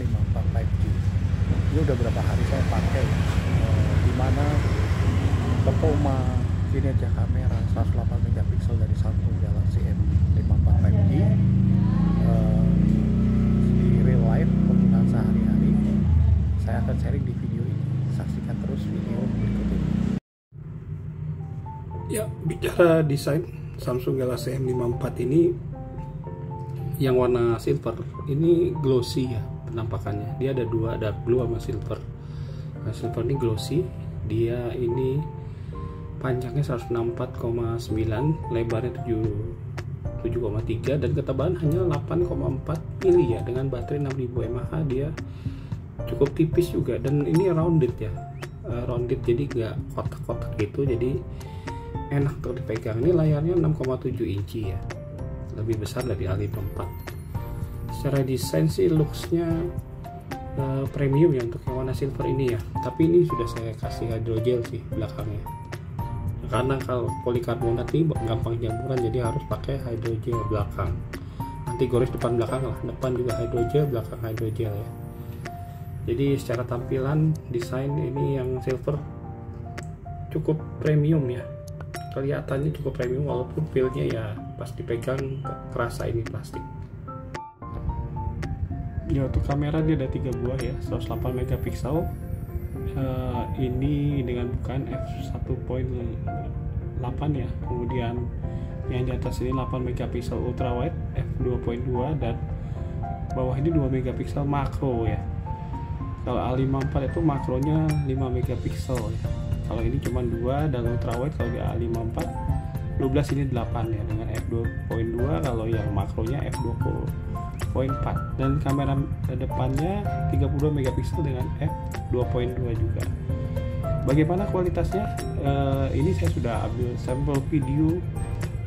M54 5G. Ini udah berapa hari saya pakai, dimana performa kinerja kamera 108 megapiksel dari Samsung Galaxy M54 5G di real life penggunaan sehari-hari. Saya akan sharing di video ini. Saksikan terus video berikut ini. Ya, bicara desain Samsung Galaxy M54 ini yang warna silver ini glossy ya penampakannya. Dia ada dua, ada blue sama silver. Nah, silver ini glossy. Dia ini panjangnya 164,9, lebarnya 7,3 dan ketebalan hanya 8,4 mili ya, dengan baterai 6000 mAh. Dia cukup tipis juga dan ini rounded ya, rounded jadi nggak kotak-kotak gitu, jadi enak untuk dipegang. Ini layarnya 6,7 inci ya, lebih besar dari A54. Secara desain sih looksnya premium ya untuk yang warna silver ini ya, tapi ini sudah saya kasih hydrogel sih belakangnya, karena kalau polikarbonat ini gampang jamuran, jadi harus pakai hydrogel belakang. Nanti gores depan belakang lah, depan juga hydrogel, belakang hydrogel ya. Jadi secara tampilan desain ini yang silver cukup premium ya, kelihatannya cukup premium, walaupun feelnya ya pas dipegang kerasa ini plastik. Ya, untuk kamera dia ada 3 buah ya, 108 megapiksel. Ini dengan bukaan f1.8 ya, kemudian yang di atas ini 8 megapiksel ultra wide f2.2 dan bawah ini 2 megapiksel makro ya. Kalau A54 itu makronya 5 megapiksel ya. Kalau ini cuma 2 dan ultra wide. Kalau di A54 12, ini 8 ya, dengan f2.2. Kalau yang makronya f2.4 dan kamera depannya 32 megapiksel dengan f2.2 juga. Bagaimana kualitasnya? Ini saya sudah ambil sampel video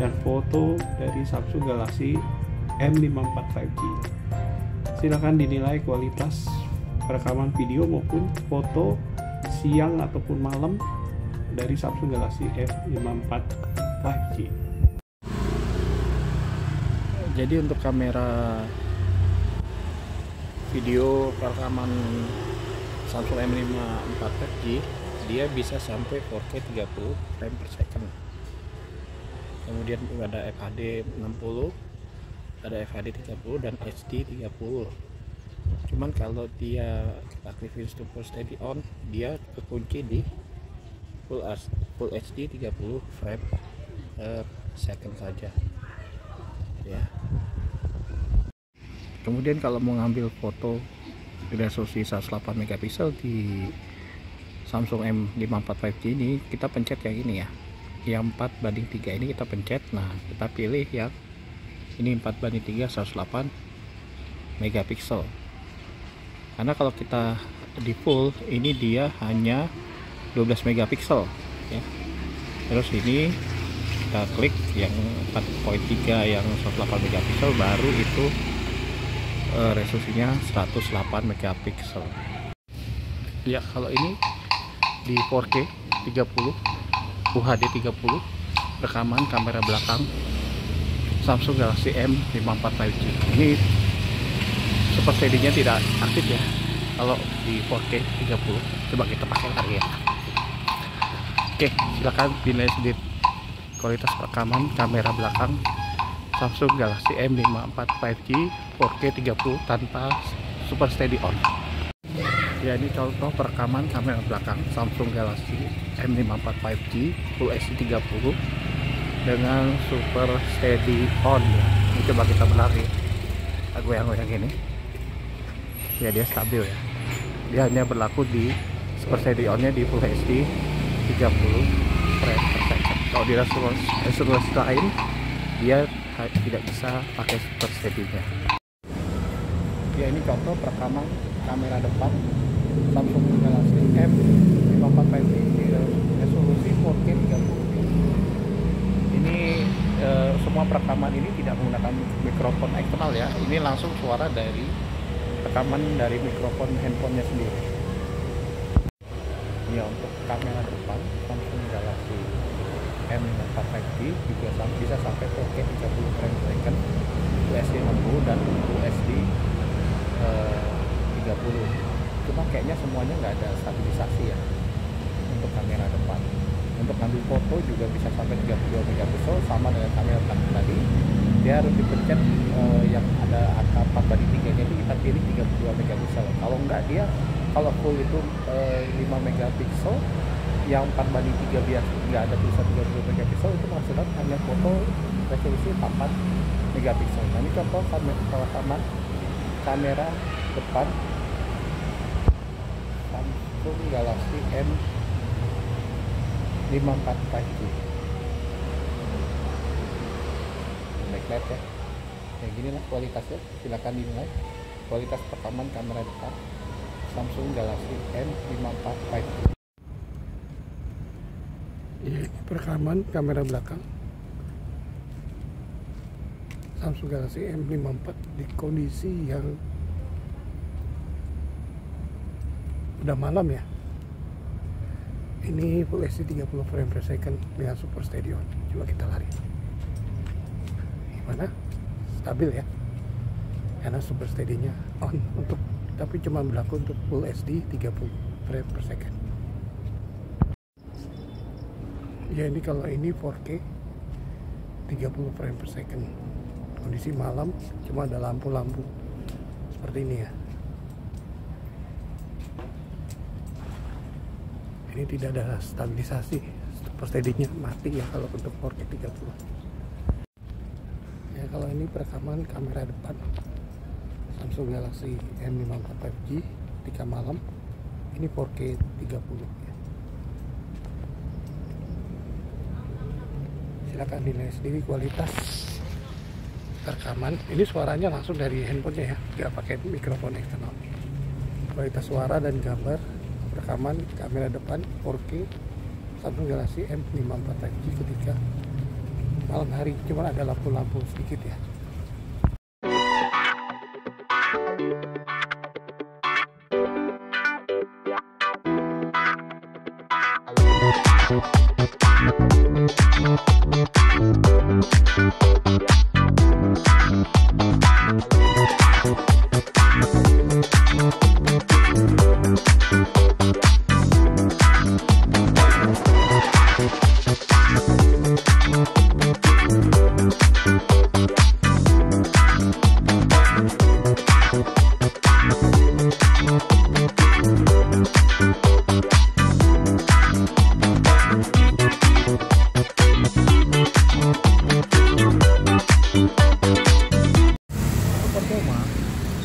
dan foto dari Samsung Galaxy M54 5G. Silahkan dinilai kualitas rekaman video maupun foto siang ataupun malam dari Samsung Galaxy M54 5G. Jadi untuk kamera video rekaman Samsung M54 5G, dia bisa sampai 4K 30 frame per second. Kemudian ada FHD 60, ada FHD 30 dan HD 30. Cuman kalau dia aktifin super steady on, dia kekunci di full HD 30 frame per second saja ya. Kemudian kalau mau ngambil foto resolusi 108 megapiksel di Samsung M54 5G ini, kita pencet yang ini ya, yang 4:3 ini kita pencet. Nah, kita pilih yang ini 4:3 108 megapiksel, karena kalau kita di full ini dia hanya 12 megapiksel ya. Terus ini kita klik yang 4.3 yang 108 megapiksel, baru itu resolusinya 108 megapiksel ya. Kalau ini di 4K 30 UHD 30 rekaman kamera belakang Samsung Galaxy M54 5G. Ini super steady-nya tidak aktif ya kalau di 4K 30. Coba kita pakai lagi ya. Oke, silakan dinilai sendiri kualitas rekaman kamera belakang Samsung Galaxy M54 5G 4K 30 tanpa super steady on. Ya, ini contoh perekaman kamera belakang Samsung Galaxy M54 5G Full HD 30 dengan super steady on ya. Ini coba kita benar ya, goyang-goyang ini ya, dia stabil ya. Dia hanya berlaku di super steady on nya di Full HD 30 frame per second. Kalau di resolusi lain dia tidak bisa pakai super steady-nya. Ya, ini contoh perekaman kamera depan Samsung Galaxy M54 5G di resolusi 4K 30. Ini semua perekaman ini tidak menggunakan mikrofon eksternal ya. Ini langsung suara dari rekaman dari mikrofon handphonenya sendiri. Ya, untuk kamera depan Samsung Galaxy M54 5G juga bisa sampai 4K 30 frame per second, UHD 60 dan UHD 30 Cuma kayaknya semuanya nggak ada stabilisasi ya untuk kamera depan. Untuk ngambil foto juga bisa sampai 32 megapiksel, sama dengan kamera belakang tadi. Dia harus dipencet yang ada angka 4:3 nya itu kita pilih 32 megapiksel. Kalau enggak, dia kalau full itu 5 megapiksel, yang 4:3 biasa nggak ada tulisan 32 megapiksel, itu maksudnya hanya foto resolusi 4 megapiksel. Nah, ini contoh kamera depan Samsung Galaxy M54 5G. Backlight ya, kayak gini lah kualitasnya, silakan dinilai kualitas perekaman kamera depan Samsung Galaxy M54 5G. Ini perekaman kamera belakang Samsung Galaxy M54 di kondisi yang udah malam ya. Ini Full HD 30 frame per second dengan Super Stereo. Coba kita lari. Gimana? Stabil ya. Karena Super Steady-nya on untuk, tapi cuma berlaku untuk Full HD 30 frame per second. Ya, ini kalau ini 4K 30 frame per second. Kondisi malam, cuma ada lampu-lampu seperti ini ya. Ini tidak ada stabilisasi, Super Steady-nya mati ya kalau untuk 4K 30. Ya, kalau ini perekaman kamera depan Samsung Galaxy M54 5G ketika malam, ini 4K 30 ya. Silakan dinilai sendiri kualitas rekaman. Ini suaranya langsung dari handphonenya ya, nggak pakai mikrofon eksternal. Kualitas suara dan gambar rekaman kamera depan 4K Samsung Galaxy M54 5G ketika malam hari, cuma ada lampu-lampu sedikit ya.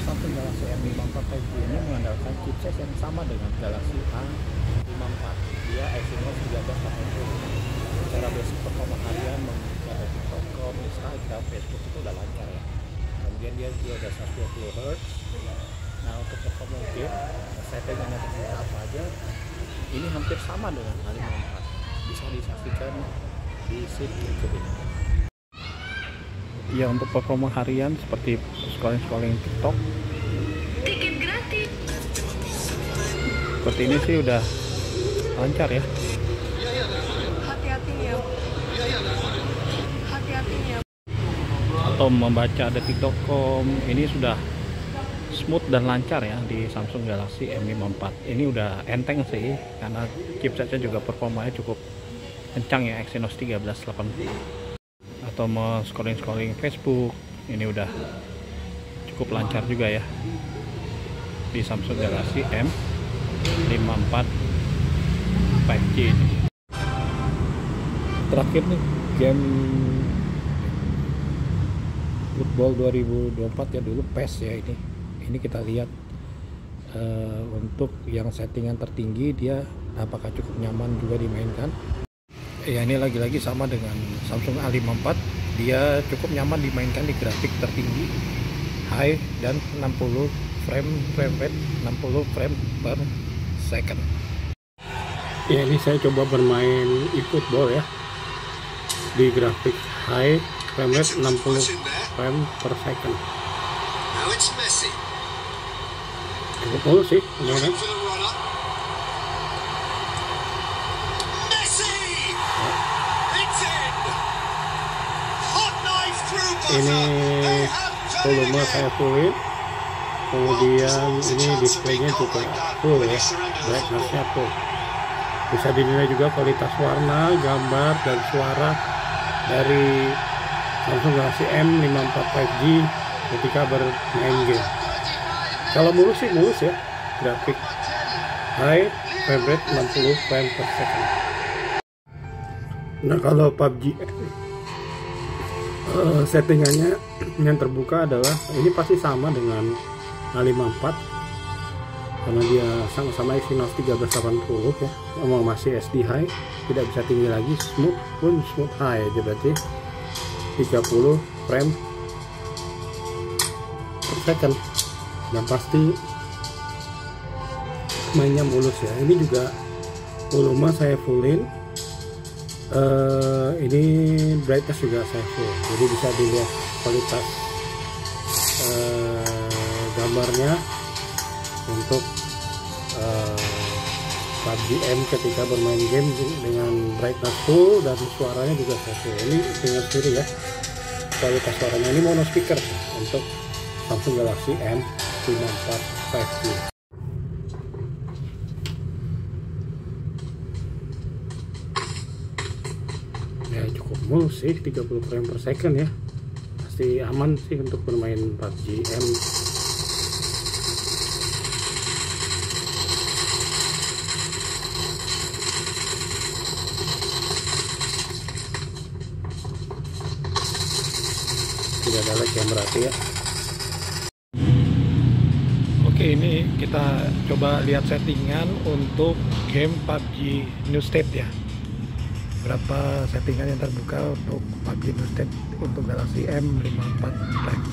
Samsung Galaxy M54 5G ini mengandalkan chipset yang sama dengan Galaxy A54. Dia Exynos 1380. Secara basic performa harian membuka TikTok, Instagram, Facebook itu udah lancar ya. Kemudian dia juga ada 120 Hz. Nah, untuk performa game, settingannya terbuka apa aja, ini hampir sama dengan A54. Bisa disaksikan di sheet berikut ini. Ya, untuk performa harian seperti scrolling TikTok, tiket gratis. seperti ini sih udah lancar ya. Hati-hati ya. Hati-hati ya. Atau membaca detik.com, ini sudah smooth dan lancar ya di Samsung Galaxy M54. Ini udah enteng sih karena chipsetnya juga performanya cukup kencang ya, Exynos 1380. Atau mau scrolling Facebook, ini udah cukup lancar juga ya di Samsung Galaxy M54 5G ini. Terakhir nih game football 2024 ya, dulu PES ya, ini kita lihat untuk yang settingan tertinggi dia apakah cukup nyaman juga dimainkan. Ya, ini lagi-lagi sama dengan Samsung A54, dia cukup nyaman dimainkan di grafik tertinggi high dan 60 frame rate, 60 frame per second. Ya, ini saya coba bermain eFootball ya di grafik high frame rate 60 frame per second. Cukup mulus sih kemarin. Ini volume saya fullin kemudian ini displaynya juga full ya, brightnessnya full. Bisa dinilai juga kualitas warna, gambar, dan suara dari Samsung Galaxy M54 5G ketika bermain game. Kalau mulus sih mulus ya, grafik high, frame rate 60 frame per second. Nah kalau PUBG settingannya yang terbuka adalah ini pasti sama dengan A54 karena dia sama-sama Exynos 1380 ya, masih SD high, tidak bisa tinggi lagi. Smooth pun smooth high aja, berarti 30 frame per second, dan pasti mainnya mulus ya. Ini juga volume saya fullin, ini brightness juga saya full, jadi bisa dilihat kualitas gambarnya untuk PUBG M ketika bermain game dengan brightness full, dan suaranya juga saya full. Ini dengar sendiri ya kualitas suaranya. Ini mono speaker untuk Samsung Galaxy M54 5G. Ya cukup mulus sih, 30 frame per second ya, pasti aman sih untuk bermain PUBG M. Tidak ada lag yang berarti ya. Oke, ini kita coba lihat settingan untuk game PUBG New State ya. Berapa settingan yang terbuka untuk PUBG New State untuk Galaxy M54 5G.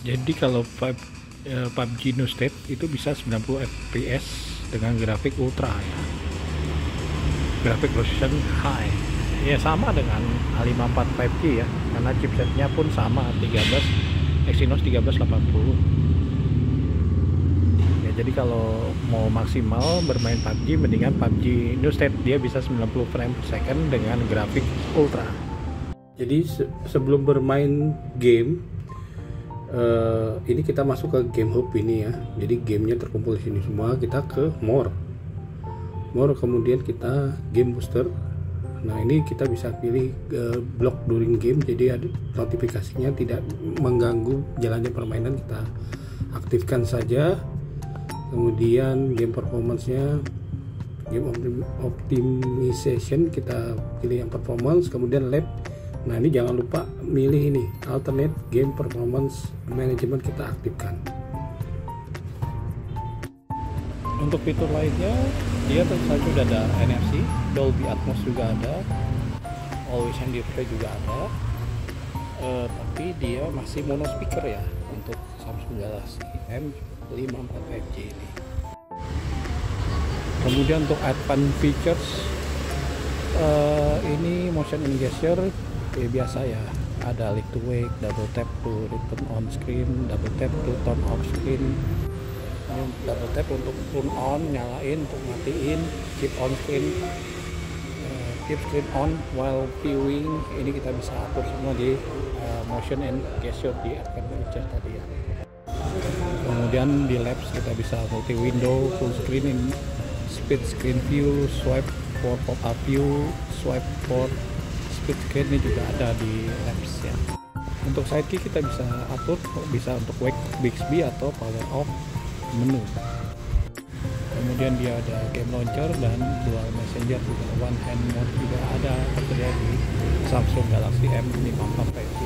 Jadi kalau PUBG New State itu bisa 90 fps dengan grafik ultra ya, grafik resolution high ya, sama dengan A54 5G ya, karena chipsetnya pun sama, Exynos 1380 ya. Jadi kalau mau maksimal bermain PUBG, mendingan PUBG New State, dia bisa 90 frame per second dengan grafik ultra. Jadi sebelum bermain game, ini kita masuk ke game hub ini ya. Jadi gamenya terkumpul di sini semua. Kita ke more, kemudian kita game booster. Nah ini kita bisa pilih block during game, jadi notifikasinya tidak mengganggu jalannya permainan, kita aktifkan saja. Kemudian game performance-nya, game optimization, kita pilih yang performance. Kemudian lab, nah ini jangan lupa milih ini alternate game performance management, kita aktifkan. Untuk fitur lainnya, dia tentu saja sudah ada NFC, Dolby Atmos juga ada, Always On Display juga ada, tapi dia masih mono speaker ya untuk Samsung Galaxy M54 5G ini. Kemudian untuk advanced features, ini motion in gesture biasa ya, ada lift to wake, double tap to return on screen, double tap to turn off screen. Double tap untuk turn on, nyalain, untuk matiin, keep on screen, keep screen on while viewing. Ini kita bisa atur semua di motion and gesture di advanced feature tadi ya. Kemudian di labs kita bisa multi window, full screen, split screen view, swipe for pop-up view, swipe for split screen, ini juga ada di labs ya. Untuk side key kita bisa atur, bisa untuk wake Bixby atau power off menu. Kemudian dia ada game launcher dan dual messenger juga, one hand mode juga ada tersedia di Samsung Galaxy M54 5G.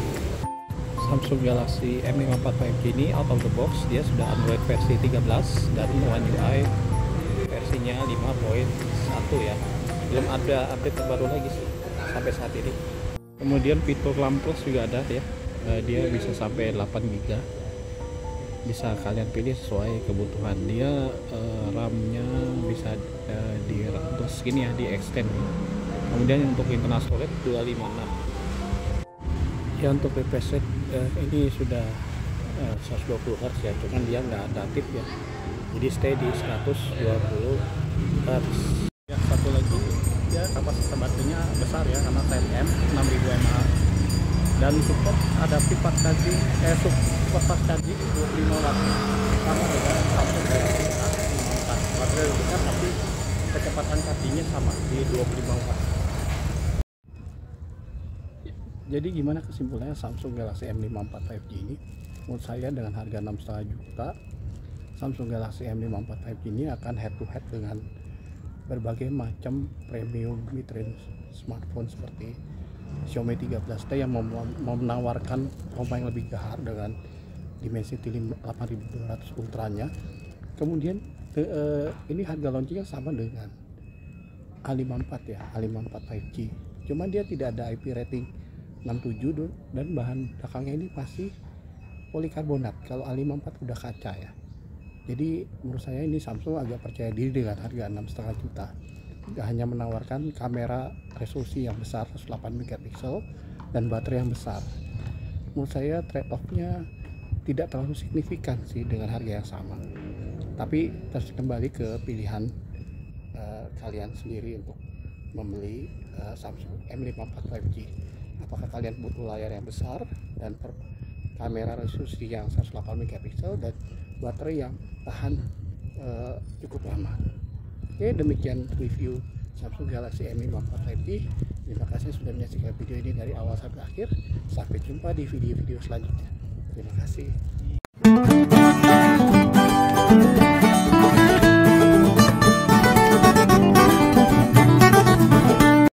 Samsung Galaxy M54 5G ini out of the box dia sudah Android versi 13 dan One UI versinya 5.1 ya. Belum ada update terbaru lagi sih sampai saat ini. Kemudian fitur RAM Plus juga ada ya. Dia bisa sampai 8 GB. Bisa kalian pilih sesuai kebutuhan. Dia RAM-nya bisa di plus gini ya, di extend. Kemudian untuk internal storage 256 ya. Untuk refresh rate ini sudah 120 Hz ya, cuman dia nggak adaptif ya, jadi stay di 120 Hz ya. Satu lagi ya, kapasitas baterainya besar ya, karena Type M 6000 mAh dan support adaptif 4K Super fast charging 25 watt sama dengan Samsung Galaxy A54. Baterai lebih besar tapi kecepatan chargingnya sama di 25 watt. Jadi gimana kesimpulannya Samsung Galaxy M54 5G ini? Menurut saya dengan harga 6,5 juta, Samsung Galaxy M54 5G ini akan head to head dengan berbagai macam premium mid-range smartphone seperti Xiaomi 13T yang menawarkan performa yang lebih gahar dengan Dimensity 8200 ultranya. Kemudian ini harga launchingnya sama dengan A54 ya, A54 5G. Cuma dia tidak ada IP rating 67 dan bahan belakangnya ini masih polikarbonat. Kalau A54 udah kaca ya. Jadi menurut saya ini Samsung agak percaya diri dengan harga 6,5 juta. Tidak hanya menawarkan kamera resolusi yang besar 108 megapiksel dan baterai yang besar. Menurut saya trade off-nya tidak terlalu signifikan sih dengan harga yang sama. Tapi terus kembali ke pilihan kalian sendiri untuk membeli Samsung M54 5G. Apakah kalian butuh layar yang besar dan kamera resolusi yang 108 megapiksel dan baterai yang tahan cukup lama. Oke, demikian review Samsung Galaxy M54 5G. Terima kasih sudah menyaksikan video ini dari awal sampai akhir. Sampai jumpa di video-video selanjutnya. Terima kasih.